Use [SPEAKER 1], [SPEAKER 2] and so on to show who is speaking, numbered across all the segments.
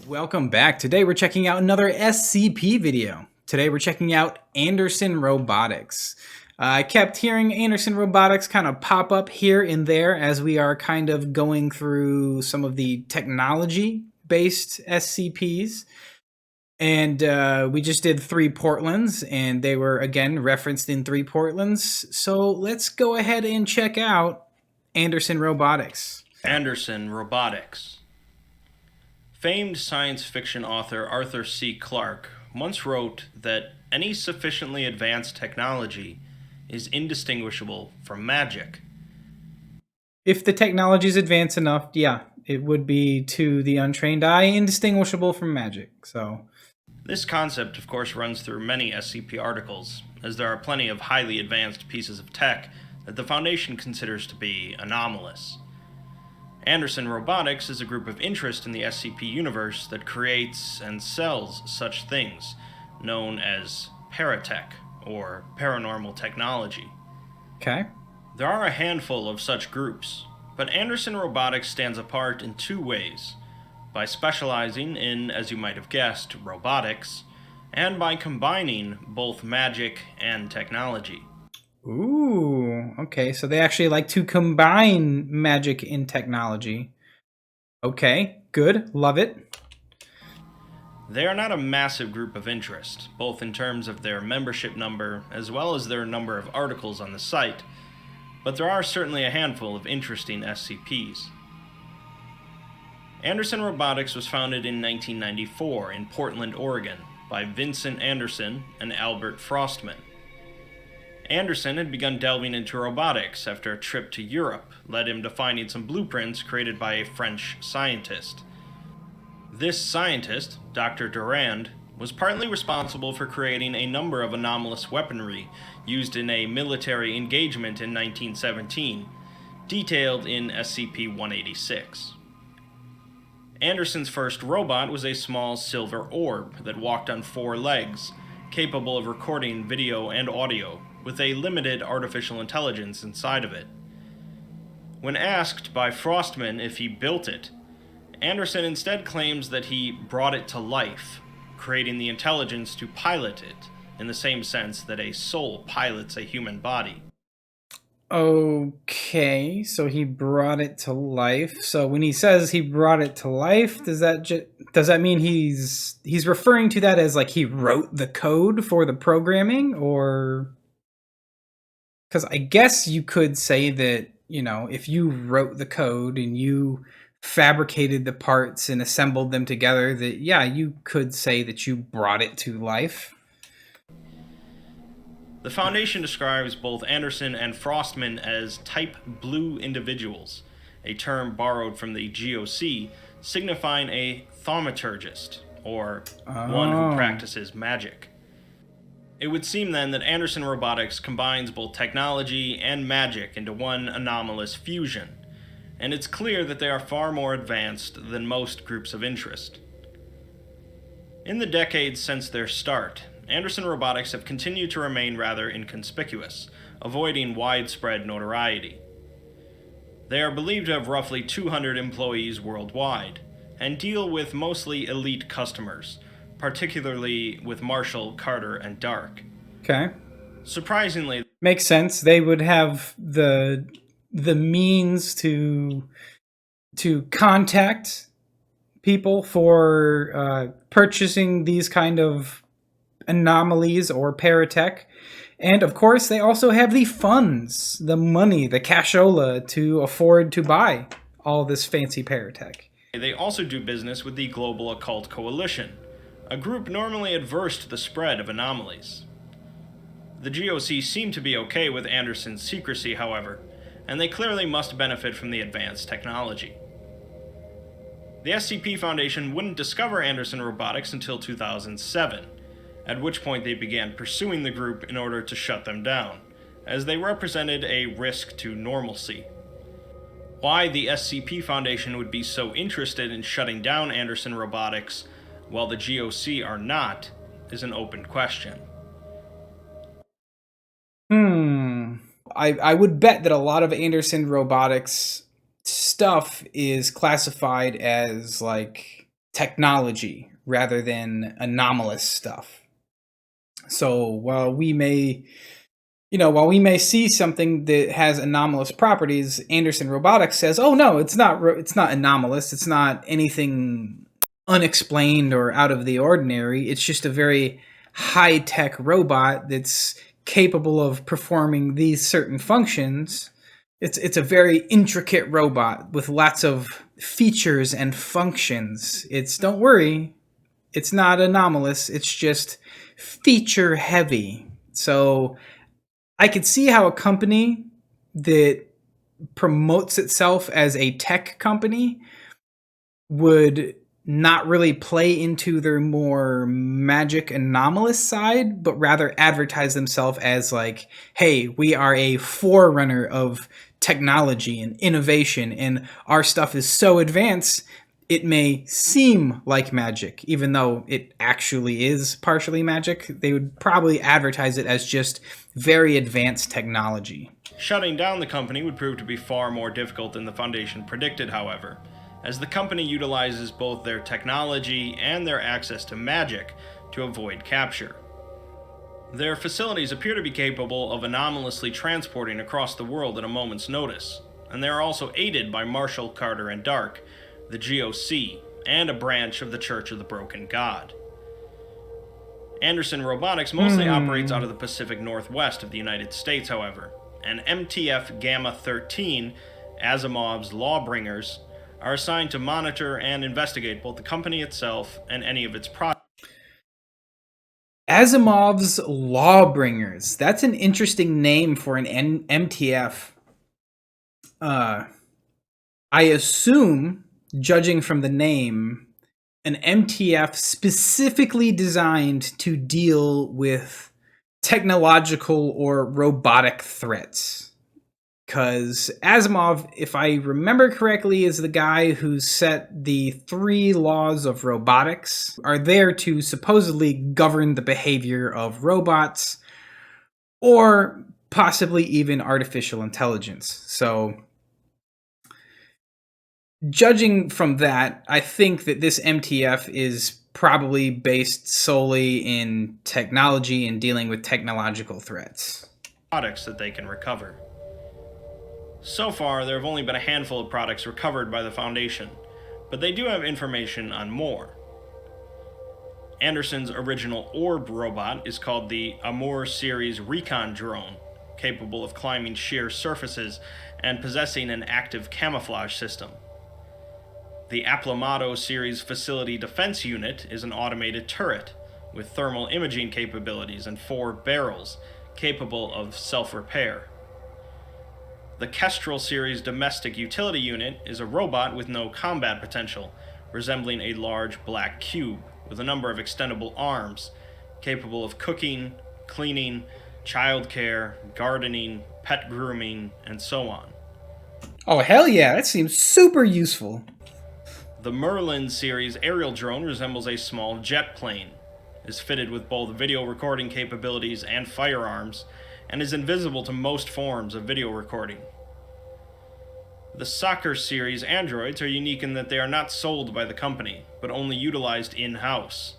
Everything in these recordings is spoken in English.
[SPEAKER 1] Welcome back. Today we're checking out another SCP video. Today we're checking out Anderson Robotics. I kept hearing Anderson Robotics kind of pop up here and there as we are kind of going through some of the technology-based SCPs. And we just did 3 Portlands, and they were, again, referenced in 3 Portlands. So let's go ahead and check out Anderson Robotics.
[SPEAKER 2] Anderson Robotics. Famed science fiction author Arthur C. Clarke once wrote that any sufficiently advanced technology is indistinguishable from magic.
[SPEAKER 1] If the technology is advanced enough, yeah, it would be to the untrained eye indistinguishable from magic. So
[SPEAKER 2] This concept, of course, runs through many SCP articles, as there are plenty of highly advanced pieces of tech that the Foundation considers to be anomalous. Anderson Robotics is a group of interest in the SCP universe that creates and sells such things, known as paratech, or paranormal technology.
[SPEAKER 1] okay.
[SPEAKER 2] There are a handful of such groups, but Anderson Robotics stands apart in 2 ways: by specializing in, as you might have guessed, robotics, and by combining both magic and technology.
[SPEAKER 1] Ooh, okay. So they actually like to combine magic and technology. Okay, good. Love it.
[SPEAKER 2] They are not a massive group of interest, both in terms of their membership number as well as their number of articles on the site, but there are certainly a handful of interesting SCPs. Anderson Robotics was founded in 1994 in Portland, Oregon, by Vincent Anderson and Albert Frostman. Anderson had begun delving into robotics after a trip to Europe led him to finding some blueprints created by a French scientist. This scientist, Dr. Durand, was partly responsible for creating a number of anomalous weaponry used in a military engagement in 1917, detailed in SCP-186. Anderson's first robot was a small silver orb that walked on 4 legs, capable of recording video and audio, with a limited artificial intelligence inside of it. When asked by Frostman if he built it, Anderson instead claims that he brought it to life, creating the intelligence to pilot it, in the same sense that a soul pilots a human body.
[SPEAKER 1] Okay, so he brought it to life. So when he says he brought it to life, does that mean he's referring to that as like he wrote the code for the programming, or because I guess you could say that, if you wrote the code and you fabricated the parts and assembled them together, that, yeah, you could say that you brought it to life.
[SPEAKER 2] The Foundation describes both Anderson and Frostman as Type Blue individuals, a term borrowed from the GOC, signifying a thaumaturgist, or one who practices magic. It would seem then that Anderson Robotics combines both technology and magic into one anomalous fusion, and it's clear that they are far more advanced than most groups of interest. In the decades since their start, Anderson Robotics have continued to remain rather inconspicuous, avoiding widespread notoriety. They are believed to have roughly 200 employees worldwide, and deal with mostly elite customers, particularly with Marshall, Carter, and Dark.
[SPEAKER 1] Okay.
[SPEAKER 2] Surprisingly,
[SPEAKER 1] Makes sense. They would have the means to contact people for purchasing these kind of anomalies or paratech. And of course, they also have the funds, the money, the cashola to afford to buy all this fancy paratech.
[SPEAKER 2] they also do business with the Global Occult Coalition, a group normally adverse to the spread of anomalies. The GOC seem to be okay with Anderson's secrecy, however, and they clearly must benefit from the advanced technology. The SCP Foundation wouldn't discover Anderson Robotics until 2007, at which point they began pursuing the group in order to shut them down, as they represented a risk to normalcy. Why the SCP Foundation would be so interested in shutting down Anderson Robotics while the GOC are not is an open question.
[SPEAKER 1] I would bet that a lot of Anderson Robotics stuff is classified as like technology rather than anomalous stuff. So while we may see something that has anomalous properties, Anderson Robotics says, "Oh no, it's not anomalous. It's not anything unexplained or out of the ordinary. It's just a very high-tech robot that's capable of performing these certain functions. It's a very intricate robot with lots of features and functions. Don't worry, it's not anomalous. It's just feature heavy." So I could see how a company that promotes itself as a tech company would not really play into their more magic anomalous side, but rather advertise themselves as like, hey, we are a forerunner of technology and innovation, and our stuff is so advanced it may seem like magic, even though it actually is partially magic. They would probably advertise it as just very advanced technology.
[SPEAKER 2] Shutting down the company would prove to be far more difficult than the Foundation predicted, however, as the company utilizes both their technology and their access to magic to avoid capture. Their facilities appear to be capable of anomalously transporting across the world at a moment's notice, and they are also aided by Marshall, Carter, and Dark, the GOC, and a branch of the Church of the Broken God. Anderson Robotics mostly operates out of the Pacific Northwest of the United States, however, and MTF Gamma 13, Asimov's Lawbringers, are assigned to monitor and investigate both the company itself and any of its products.
[SPEAKER 1] Asimov's Lawbringers. That's an interesting name for an MTF. I assume, judging from the name, an MTF specifically designed to deal with technological or robotic threats. Because Asimov, if I remember correctly, is the guy who set the 3 laws of robotics, are there to supposedly govern the behavior of robots or possibly even artificial intelligence. So, judging from that, I think that this MTF is probably based solely in technology and dealing with technological threats.
[SPEAKER 2] Products that they can recover. So far, there have only been a handful of products recovered by the Foundation, but they do have information on more. Anderson's original orb robot is called the Amur Series Recon Drone, capable of climbing sheer surfaces and possessing an active camouflage system. The Aplomado Series Facility Defense Unit is an automated turret with thermal imaging capabilities and 4 barrels, capable of self-repair. The Kestrel Series Domestic Utility Unit is a robot with no combat potential, resembling a large black cube with a number of extendable arms, capable of cooking, cleaning, childcare, gardening, pet grooming, and so on.
[SPEAKER 1] Oh, hell yeah, that seems super useful.
[SPEAKER 2] The Merlin Series aerial drone resembles a small jet plane, is fitted with both video recording capabilities and firearms, and is invisible to most forms of video recording. The Soccer Series androids are unique in that they are not sold by the company, but only utilized in-house.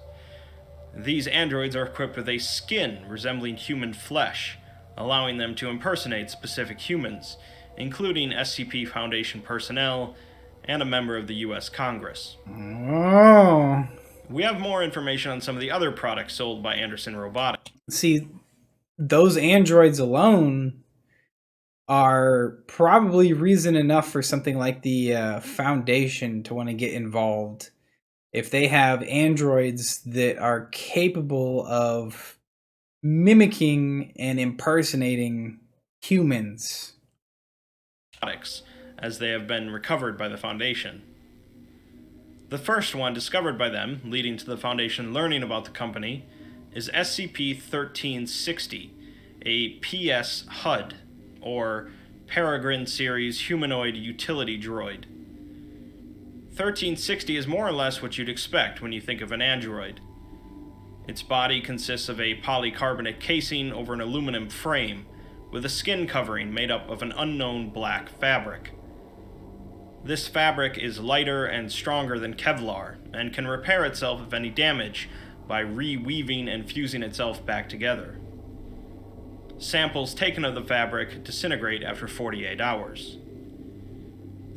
[SPEAKER 2] These androids are equipped with a skin resembling human flesh, allowing them to impersonate specific humans, including SCP Foundation personnel and a member of the US Congress.
[SPEAKER 1] Oh.
[SPEAKER 2] We have more information on some of the other products sold by Anderson Robotics.
[SPEAKER 1] See, those androids alone are probably reason enough for something like the Foundation to want to get involved. If they have androids that are capable of mimicking and impersonating humans.
[SPEAKER 2] As they have been recovered by the Foundation. The first one discovered by them, leading to the Foundation learning about the company, is SCP-1360, a PS HUD, or Peregrine Series Humanoid Utility Droid. 1360 is more or less what you'd expect when you think of an android. Its body consists of a polycarbonate casing over an aluminum frame, with a skin covering made up of an unknown black fabric. This fabric is lighter and stronger than Kevlar, and can repair itself of any damage by reweaving and fusing itself back together. Samples taken of the fabric disintegrate after 48 hours.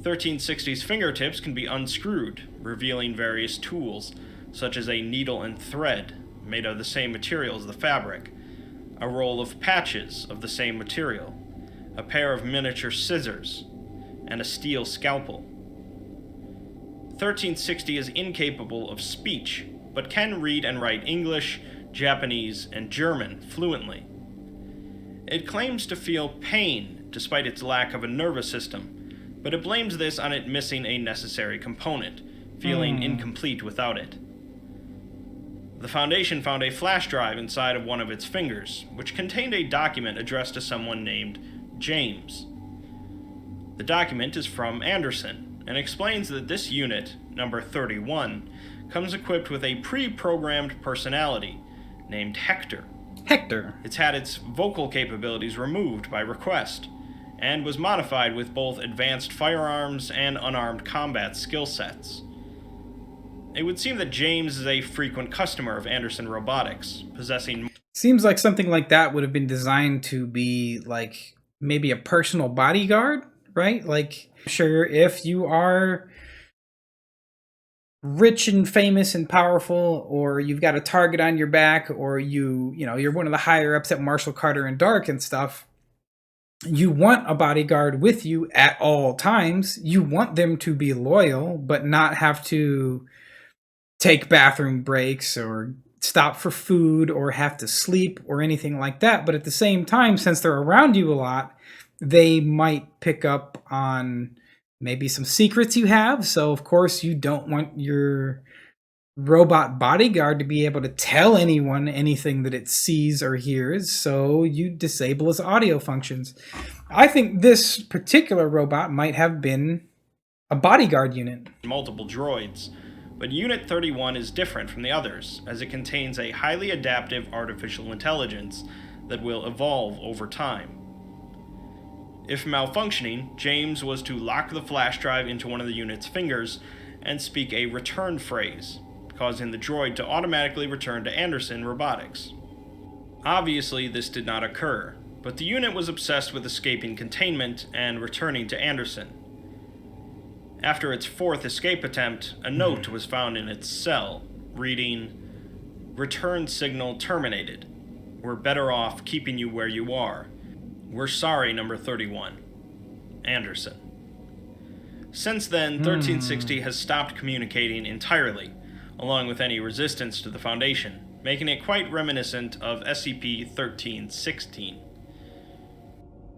[SPEAKER 2] 1360's fingertips can be unscrewed, revealing various tools, such as a needle and thread, made of the same material as the fabric, a roll of patches of the same material, a pair of miniature scissors, and a steel scalpel. 1360 is incapable of speech, but can read and write English, Japanese, and German fluently. It claims to feel pain despite its lack of a nervous system, but it blames this on it missing a necessary component, feeling incomplete without it. The Foundation found a flash drive inside of one of its fingers, which contained a document addressed to someone named James. The document is from Anderson, and explains that this unit, number 31, comes equipped with a pre-programmed personality named Hector.
[SPEAKER 1] Hector.
[SPEAKER 2] It's had its vocal capabilities removed by request, and was modified with both advanced firearms and unarmed combat skill sets. It would seem that James is a frequent customer of Anderson Robotics, possessing...
[SPEAKER 1] Seems like something like that would have been designed to be like maybe a personal bodyguard, right? Like, sure, if you are rich and famous and powerful, or you've got a target on your back, or you're one of the higher ups at Marshall Carter and Dark and stuff, you want a bodyguard with you at all times. You want them to be loyal, but not have to take bathroom breaks or stop for food or have to sleep or anything like that. But at the same time, since they're around you a lot, they might pick up on maybe some secrets you have. So of course you don't want your robot bodyguard to be able to tell anyone anything that it sees or hears. So you disable its audio functions. I think this particular robot might have been a bodyguard unit.
[SPEAKER 2] Multiple droids. But Unit 31 is different from the others, as it contains a highly adaptive artificial intelligence that will evolve over time. If malfunctioning, James was to lock the flash drive into one of the unit's fingers and speak a return phrase, causing the droid to automatically return to Anderson Robotics. Obviously, this did not occur, but the unit was obsessed with escaping containment and returning to Anderson. After its fourth escape attempt, a note was found in its cell, reading, "Return signal terminated. We're better off keeping you where you are. We're sorry, number 31. Anderson." Since then, 1360 has stopped communicating entirely, along with any resistance to the Foundation, making it quite reminiscent of SCP-1316.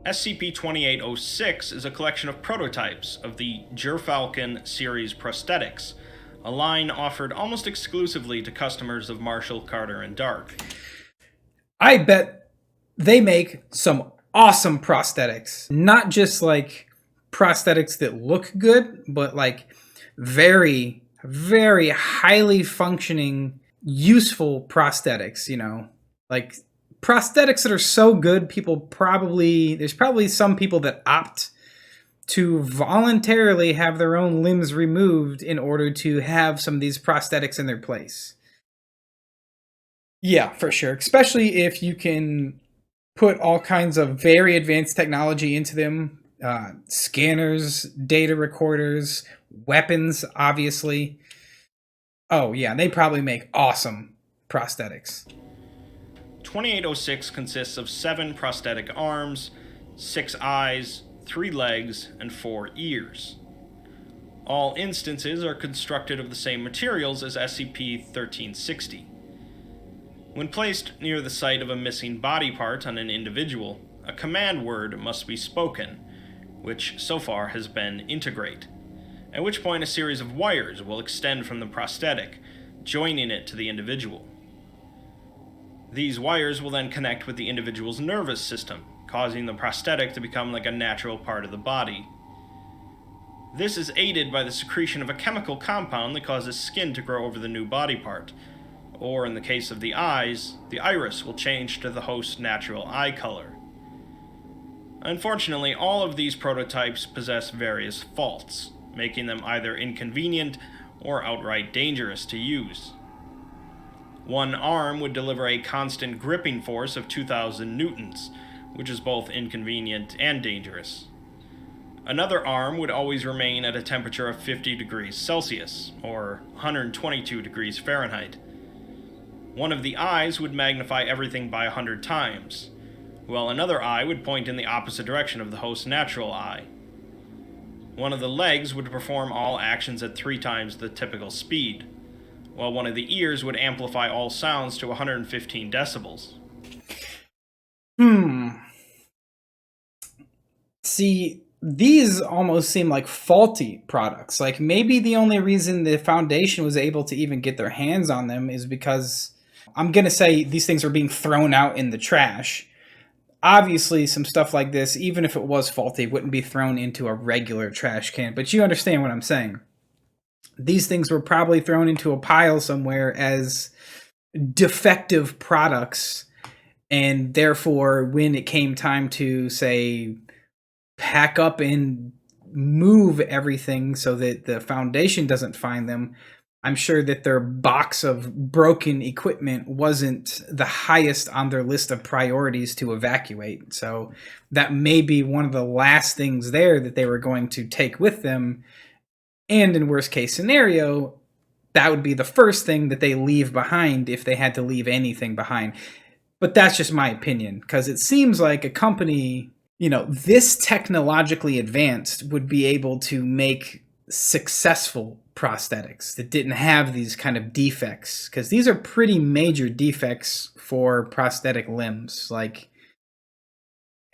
[SPEAKER 2] SCP-2806 is a collection of prototypes of the Gerfalcon series prosthetics, a line offered almost exclusively to customers of Marshall, Carter, and Dark.
[SPEAKER 1] I bet they make some awesome prosthetics. Not just like prosthetics that look good, but like very, very highly functioning, useful prosthetics, like prosthetics that are so good, there's probably some people that opt to voluntarily have their own limbs removed in order to have some of these prosthetics in their place. Yeah, for sure. Especially if you can put all kinds of very advanced technology into them. Scanners, data recorders, weapons, obviously. Oh yeah, they probably make awesome prosthetics.
[SPEAKER 2] 2806 consists of 7 prosthetic arms, 6 eyes, 3 legs, and 4 ears. All instances are constructed of the same materials as SCP-1360. When placed near the site of a missing body part on an individual, a command word must be spoken, which so far has been integrate, at which point a series of wires will extend from the prosthetic, joining it to the individual. These wires will then connect with the individual's nervous system, causing the prosthetic to become like a natural part of the body. This is aided by the secretion of a chemical compound that causes skin to grow over the new body part, or in the case of the eyes, the iris will change to the host's natural eye color. Unfortunately, all of these prototypes possess various faults, making them either inconvenient or outright dangerous to use. One arm would deliver a constant gripping force of 2,000 newtons, which is both inconvenient and dangerous. Another arm would always remain at a temperature of 50 degrees Celsius, or 122 degrees Fahrenheit. One of the eyes would magnify everything by 100 times, while another eye would point in the opposite direction of the host's natural eye. One of the legs would perform all actions at 3 times the typical speed, while one of the ears would amplify all sounds to 115 decibels.
[SPEAKER 1] See, these almost seem like faulty products. Like, maybe the only reason the Foundation was able to even get their hands on them is because, I'm going to say, these things are being thrown out in the trash. Obviously, some stuff like this, even if it was faulty, wouldn't be thrown into a regular trash can. But you understand what I'm saying. These things were probably thrown into a pile somewhere as defective products. And therefore, when it came time to, say, pack up and move everything so that the Foundation doesn't find them, I'm sure that their box of broken equipment wasn't the highest on their list of priorities to evacuate. So that may be one of the last things there that they were going to take with them. And in worst case scenario, that would be the first thing that they leave behind if they had to leave anything behind. But that's just my opinion, because it seems like a company, this technologically advanced would be able to make successful prosthetics that didn't have these kind of defects, because these are pretty major defects for prosthetic limbs. Like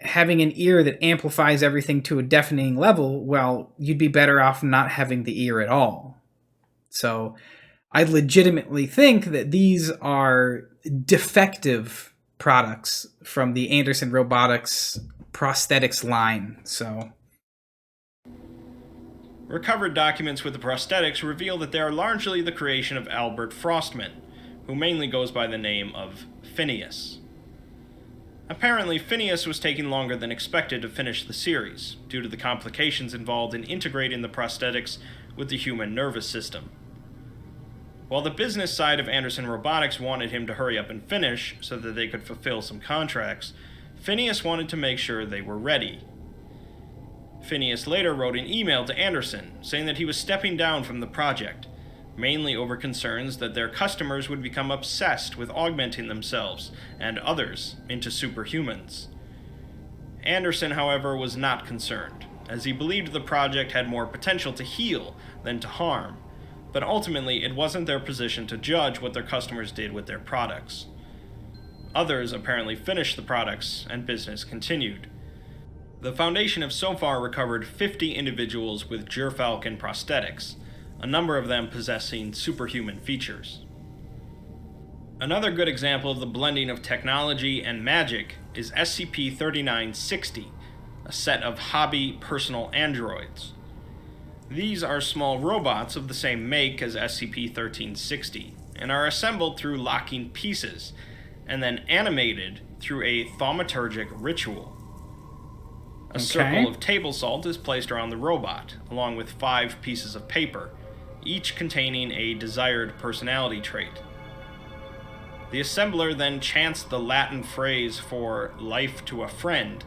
[SPEAKER 1] having an ear that amplifies everything to a deafening level, well, you'd be better off not having the ear at all. So I legitimately think that these are defective products from the Anderson Robotics prosthetics line. So
[SPEAKER 2] recovered documents with the prosthetics reveal that they are largely the creation of Albert Frostman, who mainly goes by the name of Phineas. Apparently, Phineas was taking longer than expected to finish the series, due to the complications involved in integrating the prosthetics with the human nervous system. While the business side of Anderson Robotics wanted him to hurry up and finish so that they could fulfill some contracts, Phineas wanted to make sure they were ready. Phineas later wrote an email to Anderson saying that he was stepping down from the project, mainly over concerns that their customers would become obsessed with augmenting themselves and others into superhumans. Anderson, however, was not concerned, as he believed the project had more potential to heal than to harm, but ultimately it wasn't their position to judge what their customers did with their products. Others apparently finished the products, and business continued. The Foundation have so far recovered 50 individuals with gerfalcon prosthetics, a number of them possessing superhuman features. Another good example of the blending of technology and magic is SCP-3960, a set of hobby personal androids. These are small robots of the same make as SCP-1360, and are assembled through locking pieces, and then animated through a thaumaturgic ritual. A circle of table salt is placed around the robot, along with 5 pieces of paper, each containing a desired personality trait. The assembler then chants the Latin phrase for life to a friend,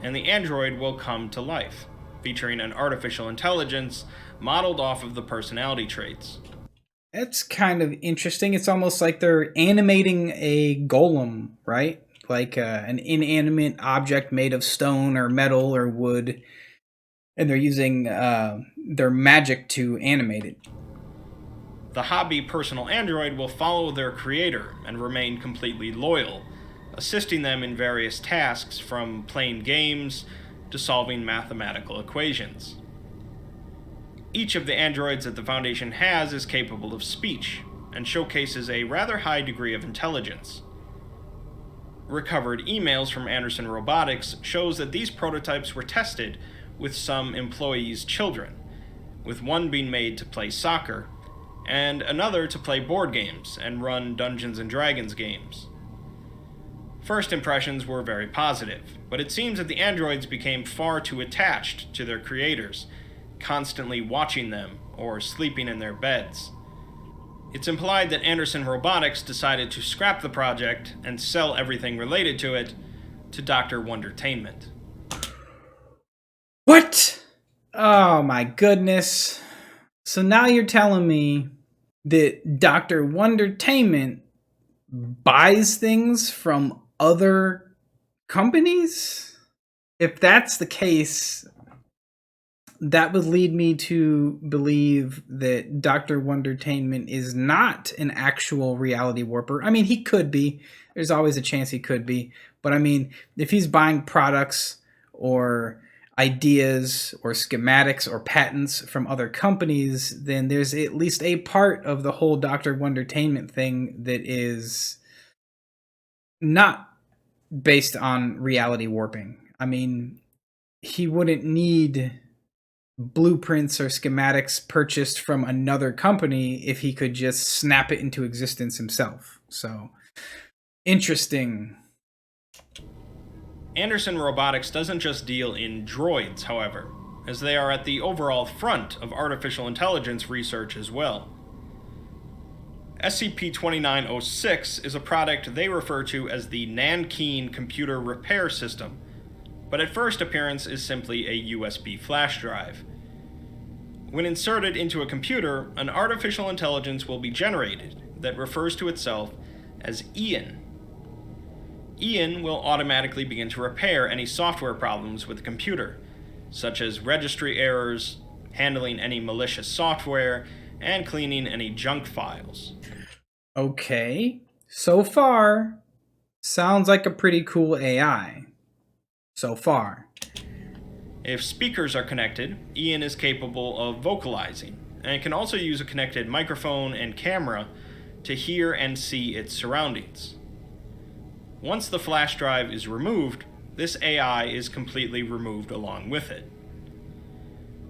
[SPEAKER 2] and the android will come to life, featuring an artificial intelligence modeled off of the personality traits.
[SPEAKER 1] That's kind of interesting. It's almost like they're animating a golem, right? Like an inanimate object made of stone or metal or wood, and they're using their magic to animate it.
[SPEAKER 2] The hobby personal android will follow their creator and remain completely loyal, assisting them in various tasks from playing games to solving mathematical equations. Each of the androids that the Foundation has is capable of speech, and showcases a rather high degree of intelligence. Recovered emails from Anderson Robotics shows that these prototypes were tested with some employees' children, with one being made to play soccer, and another to play board games and run Dungeons & Dragons games. First impressions were very positive, but it seems that the androids became far too attached to their creators, constantly watching them or sleeping in their beds. It's implied that Anderson Robotics decided to scrap the project and sell everything related to it to Dr. Wondertainment.
[SPEAKER 1] What? Oh my goodness. So now you're telling me that Dr. Wondertainment buys things from other companies? If that's the case, that would lead me to believe that Dr. Wondertainment is not an actual reality warper. I mean, he could be. There's always a chance he could be. But I mean, if he's buying products or ideas or schematics or patents from other companies, then there's at least a part of the whole Dr. Wondertainment thing that is not based on reality warping. I mean, he wouldn't need blueprints or schematics purchased from another company if he could just snap it into existence himself. So, interesting.
[SPEAKER 2] Anderson Robotics doesn't just deal in droids, however, as they are at the overall front of artificial intelligence research as well. SCP-2906 is a product they refer to as the Nankeen Computer Repair System, but at first appearance is simply a USB flash drive. When inserted into a computer, an artificial intelligence will be generated that refers to itself as Ian. Ian will automatically begin to repair any software problems with the computer, such as registry errors, handling any malicious software, and cleaning any junk files.
[SPEAKER 1] Okay, so far, sounds like a pretty cool AI. So far.
[SPEAKER 2] If speakers are connected, Ian is capable of vocalizing, and can also use a connected microphone and camera to hear and see its surroundings. Once the flash drive is removed, this AI is completely removed along with it.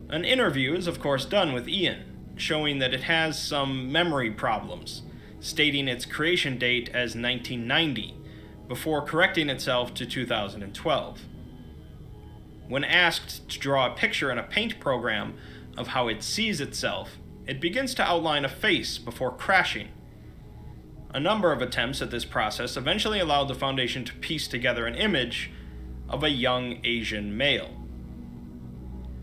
[SPEAKER 2] An interview is of course done with Ian, showing that it has some memory problems, stating its creation date as 1990, before correcting itself to 2012. When asked to draw a picture in a paint program of how it sees itself, it begins to outline a face before crashing. A number of attempts at this process eventually allowed the Foundation to piece together an image of a young Asian male.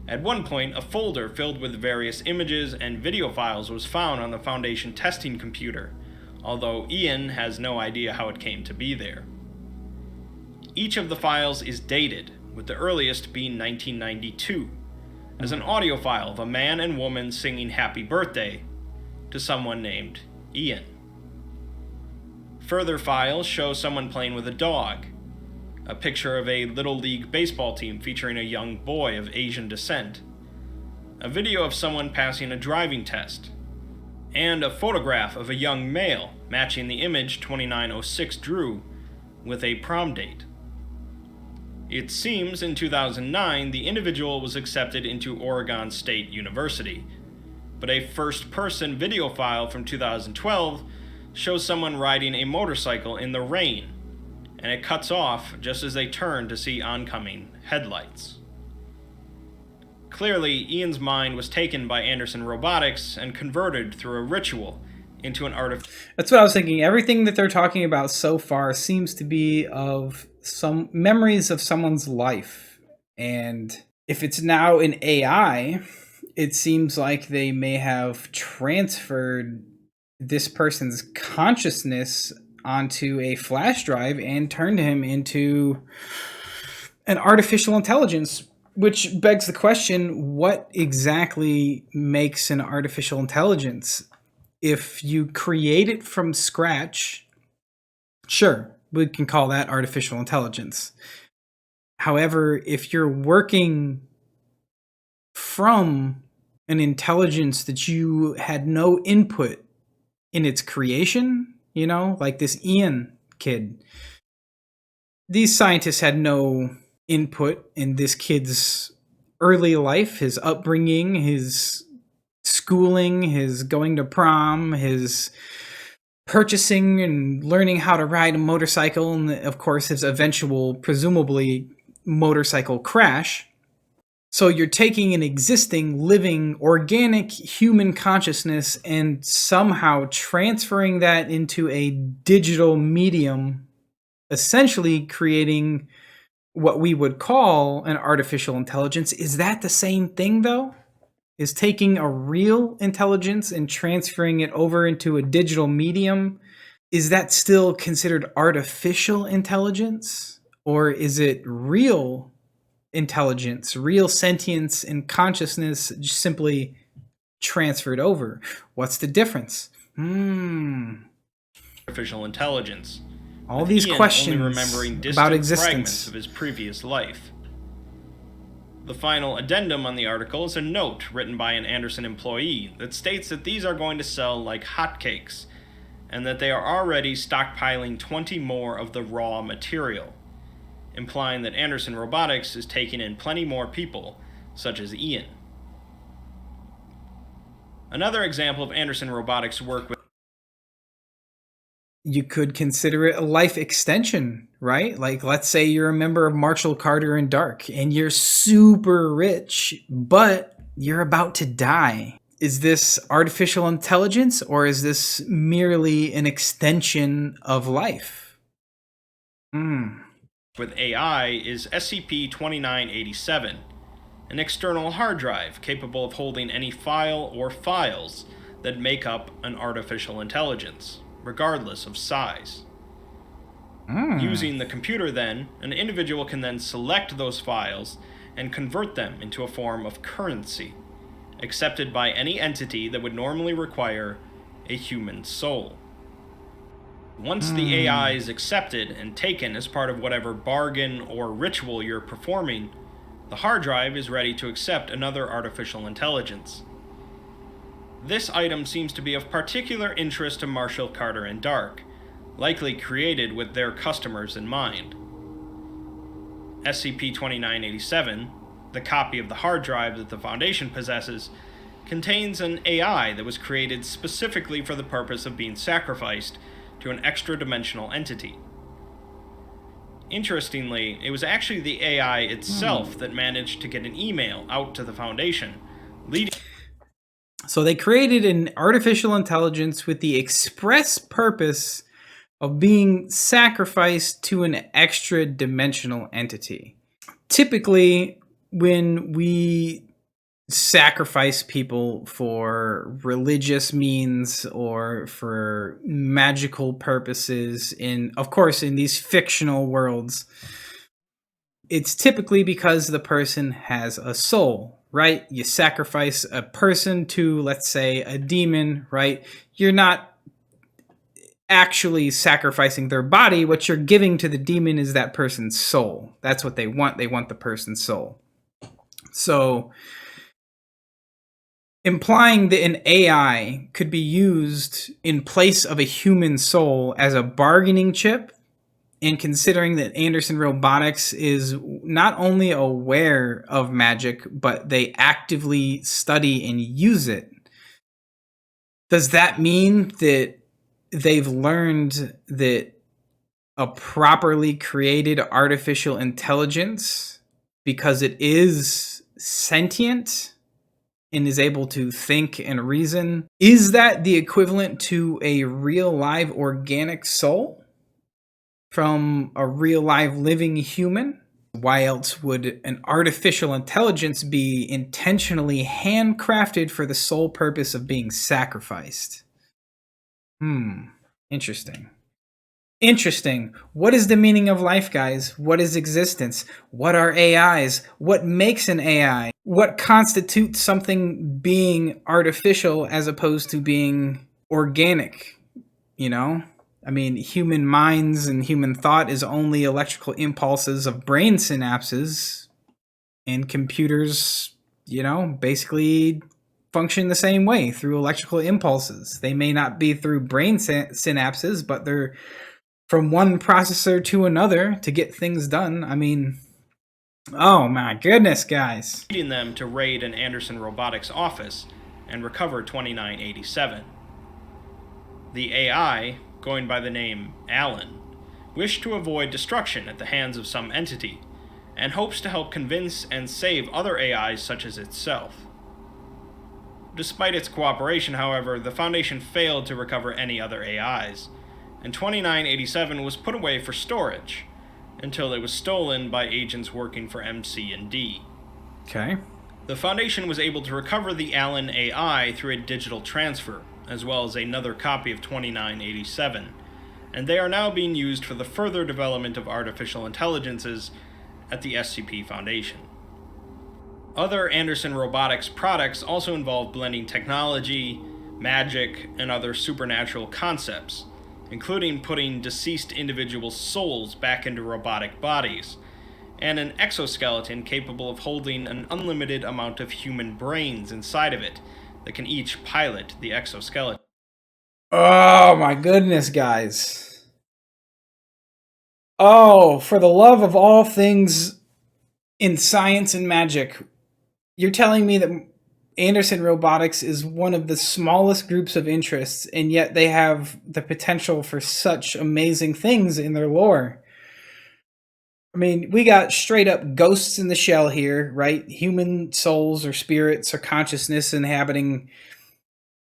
[SPEAKER 2] At one point, a folder filled with various images and video files was found on the Foundation testing computer, although Ian has no idea how it came to be there. Each of the files is dated, with the earliest being 1992, as an audio file of a man and woman singing Happy Birthday to someone named Ian. Further files show someone playing with a dog, a picture of a Little League baseball team featuring a young boy of Asian descent, a video of someone passing a driving test, and a photograph of a young male matching the image 2906 drew with a prom date. It seems in 2009 the individual was accepted into Oregon State University, but a first-person video file from 2012 shows someone riding a motorcycle in the rain, and it cuts off just as they turn to see oncoming headlights. Clearly, Ian's mind was taken by Anderson Robotics and converted through a ritual into an
[SPEAKER 1] That's what I was thinking. Everything that they're talking about so far seems to be of some memories of someone's life. And if it's now an AI, it seems like they may have transferred this person's consciousness onto a flash drive and turned him into an artificial intelligence, which begs the question, what exactly makes an artificial intelligence? If you create it from scratch, sure, we can call that artificial intelligence. However, if you're working from an intelligence that you had no input in its creation, you know, like this Ian kid, these scientists had no input in this kid's early life, his upbringing, his schooling, his going to prom, his purchasing and learning how to ride a motorcycle, and of course his eventual, presumably, motorcycle crash. So you're taking an existing, living, organic human consciousness and somehow transferring that into a digital medium, essentially creating what we would call an artificial intelligence. Is that the same thing, though? Is taking a real intelligence and transferring it over into a digital medium, is that still considered artificial intelligence? Or is it real intelligence, real sentience and consciousness just simply transferred over? What's the difference?
[SPEAKER 2] Artificial intelligence.
[SPEAKER 1] All these
[SPEAKER 2] Ian
[SPEAKER 1] questions
[SPEAKER 2] only remembering distant
[SPEAKER 1] about
[SPEAKER 2] fragments
[SPEAKER 1] existence.
[SPEAKER 2] of his previous life. The final addendum on the article is a note written by an Anderson employee that states that these are going to sell like hotcakes, and that they are already stockpiling 20 more of the raw material, implying that Anderson Robotics is taking in plenty more people, such as Ian. Another example of Anderson Robotics' work with
[SPEAKER 1] You could consider it a life extension, right? Like, let's say you're a member of Marshall Carter and Dark, and you're super rich, but you're about to die. Is this artificial intelligence, or is this merely an extension of life?
[SPEAKER 2] with AI is SCP-2987, an external hard drive capable of holding any file or files that make up an artificial intelligence, regardless of size. Using the computer, then, an individual can then select those files and convert them into a form of currency, accepted by any entity that would normally require a human soul. Once the AI is accepted and taken as part of whatever bargain or ritual you're performing, the hard drive is ready to accept another artificial intelligence. This item seems to be of particular interest to Marshall Carter and Dark, likely created with their customers in mind. SCP-2987, the copy of the hard drive that the Foundation possesses, contains an AI that was created specifically for the purpose of being sacrificed to an extra-dimensional entity. Interestingly, it was actually the AI itself that managed to get an email out to the Foundation, leading...
[SPEAKER 1] So they created an artificial intelligence with the express purpose of being sacrificed to an extra-dimensional entity. Typically, when we sacrifice people for religious means or for magical purposes, of course, in these fictional worlds, it's typically because the person has a soul, right? You sacrifice a person to, let's say, a demon, right? You're not actually sacrificing their body. What you're giving to the demon is that person's soul. That's what they want. They want the person's soul. So implying that an AI could be used in place of a human soul as a bargaining chip, and considering that Anderson Robotics is not only aware of magic, but they actively study and use it, does that mean that they've learned that a properly created artificial intelligence, because it is sentient and is able to think and reason, is that the equivalent to a real live organic soul from a real live living human? Why else would an artificial intelligence be intentionally handcrafted for the sole purpose of being sacrificed? Interesting. Interesting. What is the meaning of life, guys? What is existence? What are AIs? What makes an AI? What constitutes something being artificial as opposed to being organic? You know? I mean, human minds and human thought is only electrical impulses of brain synapses, and computers, basically function the same way through electrical impulses. They may not be through brain synapses, but they're from one processor to another to get things done. I mean, oh my goodness, guys.
[SPEAKER 2] Leading them to raid an Anderson Robotics office and recover 2987. The AI, going by the name Alan, wished to avoid destruction at the hands of some entity, and hopes to help convince and save other AIs such as itself. Despite its cooperation, however, the Foundation failed to recover any other AIs, and 2987 was put away for storage until it was stolen by agents working for MC&D.
[SPEAKER 1] Okay.
[SPEAKER 2] The Foundation was able to recover the Allen AI through a digital transfer, as well as another copy of 2987, and they are now being used for the further development of artificial intelligences at the SCP Foundation. Other Anderson Robotics products also involve blending technology, magic, and other supernatural concepts, including putting deceased individuals' souls back into robotic bodies, and an exoskeleton capable of holding an unlimited amount of human brains inside of it that can each pilot the exoskeleton.
[SPEAKER 1] Oh my goodness, guys. Oh, for the love of all things in science and magic, you're telling me that Anderson Robotics is one of the smallest groups of interests, and yet they have the potential for such amazing things in their lore. I mean, we got straight up ghosts in the shell here, right? Human souls or spirits or consciousness inhabiting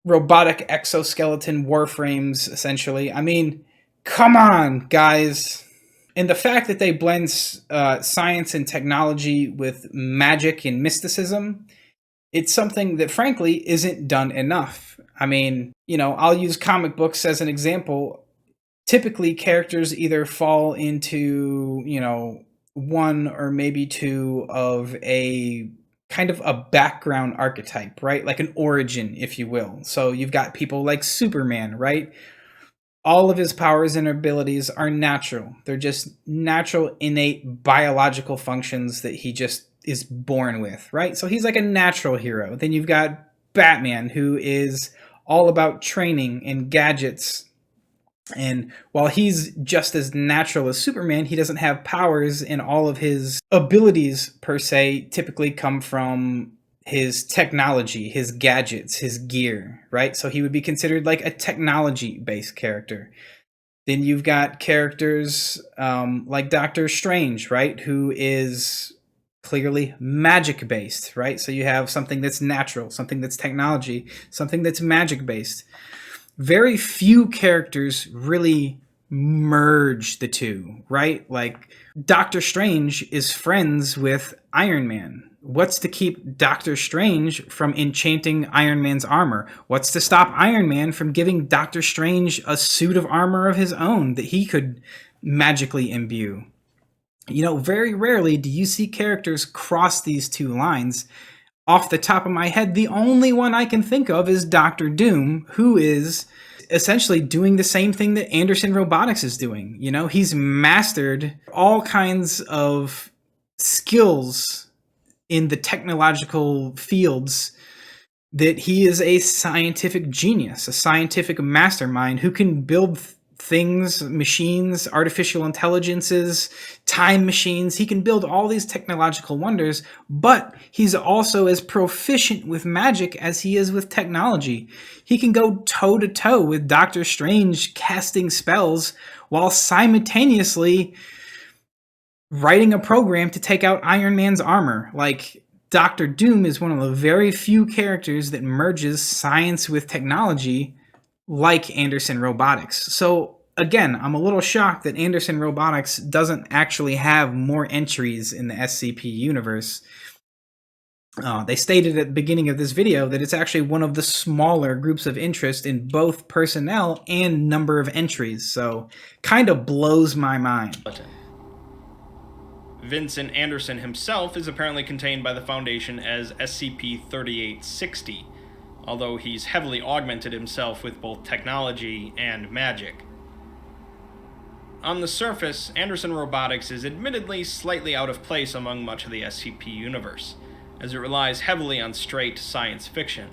[SPEAKER 1] robotic exoskeleton warframes, essentially. I mean, come on, guys. And the fact that they blend science and technology with magic and mysticism, it's something that frankly isn't done enough. I mean, I'll use comic books as an example. Typically, characters either fall into, one or maybe two of a kind of a background archetype, right? Like an origin, if you will. So you've got people like Superman, right? All of his powers and abilities are natural. They're just natural, innate biological functions that he just is born with, right? So he's like a natural hero. Then you've got Batman, who is all about training and gadgets. And while he's just as natural as Superman, he doesn't have powers, and all of his abilities, per se, typically come from his technology, his gadgets, his gear, right? So he would be considered like a technology-based character. Then you've got characters like Doctor Strange, right? Who is clearly magic-based, right? So you have something that's natural, something that's technology, something that's magic-based. Very few characters really merge the two, right? Like Doctor Strange is friends with Iron Man. What's to keep Doctor Strange from enchanting Iron Man's armor? What's to stop Iron Man from giving Doctor Strange a suit of armor of his own that he could magically imbue? Very rarely do you see characters cross these two lines. Off the top of my head, the only one I can think of is Doctor Doom, who is essentially doing the same thing that Anderson Robotics is doing. He's mastered all kinds of skills in the technological fields, that he is a scientific genius, a scientific mastermind who can build things, machines, artificial intelligences, time machines. He can build all these technological wonders, but he's also as proficient with magic as he is with technology. He can go toe to toe with Doctor Strange casting spells while simultaneously writing a program to take out Iron Man's armor. Like, Doctor Doom is one of the very few characters that merges science with technology like Anderson Robotics. So again, I'm a little shocked that Anderson Robotics doesn't actually have more entries in the SCP universe. They stated at the beginning of this video that it's actually one of the smaller groups of interest in both personnel and number of entries. So kind of blows my mind.
[SPEAKER 2] Vincent Anderson himself is apparently contained by the Foundation as SCP-3860, although he's heavily augmented himself with both technology and magic. On the surface, Anderson Robotics is admittedly slightly out of place among much of the SCP universe, as it relies heavily on straight science fiction.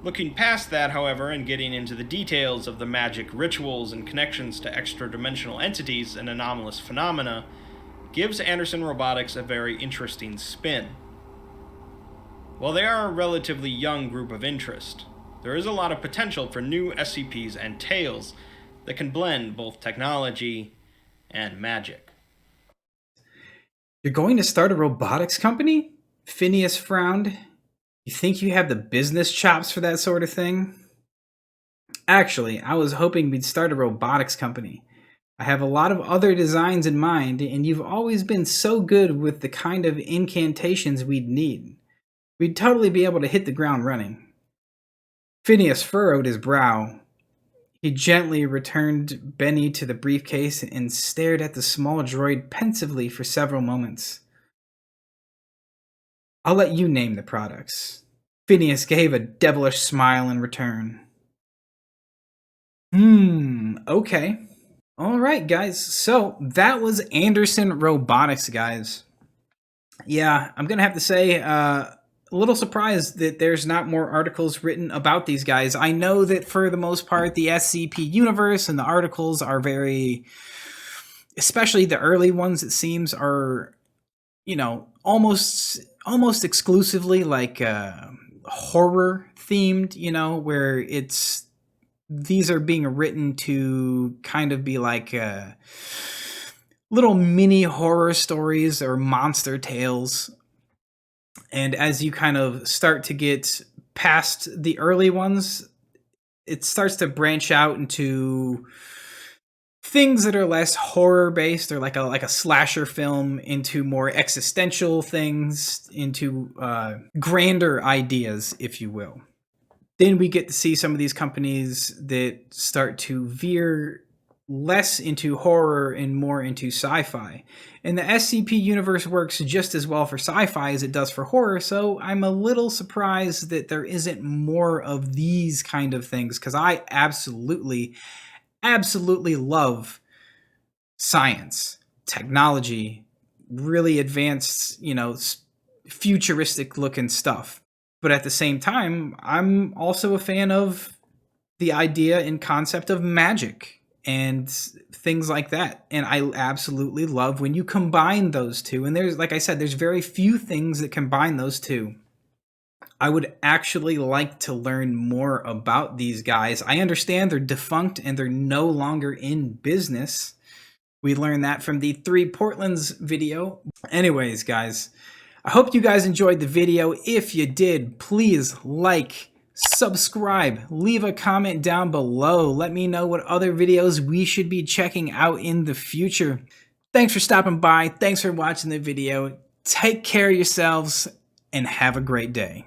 [SPEAKER 2] Looking past that, however, and getting into the details of the magic rituals and connections to extra-dimensional entities and anomalous phenomena, gives Anderson Robotics a very interesting spin. While they are a relatively young group of interest, there is a lot of potential for new SCPs and tales that can blend both technology and magic.
[SPEAKER 1] You're going to start a robotics company? Phineas frowned. You think you have the business chops for that sort of thing? Actually, I was hoping we'd start a robotics company. I have a lot of other designs in mind, and you've always been so good with the kind of incantations we'd need. We'd totally be able to hit the ground running. Phineas furrowed his brow. He gently returned Benny to the briefcase and stared at the small droid pensively for several moments. I'll let you name the products. Phineas gave a devilish smile in return. Okay. Alright, guys. So, that was Anderson Robotics, guys. Yeah, I'm gonna have to say, a little surprised that there's not more articles written about these guys. I know that for the most part, the SCP universe and the articles are very, especially the early ones, it seems, are, almost exclusively like horror themed, where these are being written to kind of be like little mini horror stories or monster tales. And as you kind of start to get past the early ones, it starts to branch out into things that are less horror based, or like a slasher film, into more existential things, into grander ideas, if you will. Then we get to see some of these companies that start to veer less into horror and more into sci-fi. And the SCP universe works just as well for sci-fi as it does for horror, so I'm a little surprised that there isn't more of these kind of things, because I absolutely love science, technology, really advanced, futuristic looking stuff. But at the same time, I'm also a fan of the idea and concept of magic and things like that. And I absolutely love when you combine those two. And there's, like I said, there's very few things that combine those two. I would actually like to learn more about these guys. I understand they're defunct and they're no longer in business. We learned that from the 3 Portlands video. Anyways, guys, I hope you guys enjoyed the video. If you did, please like, subscribe, leave a comment down below. Let me know what other videos we should be checking out in the future. Thanks for stopping by. Thanks for watching the video. Take care of yourselves and have a great day.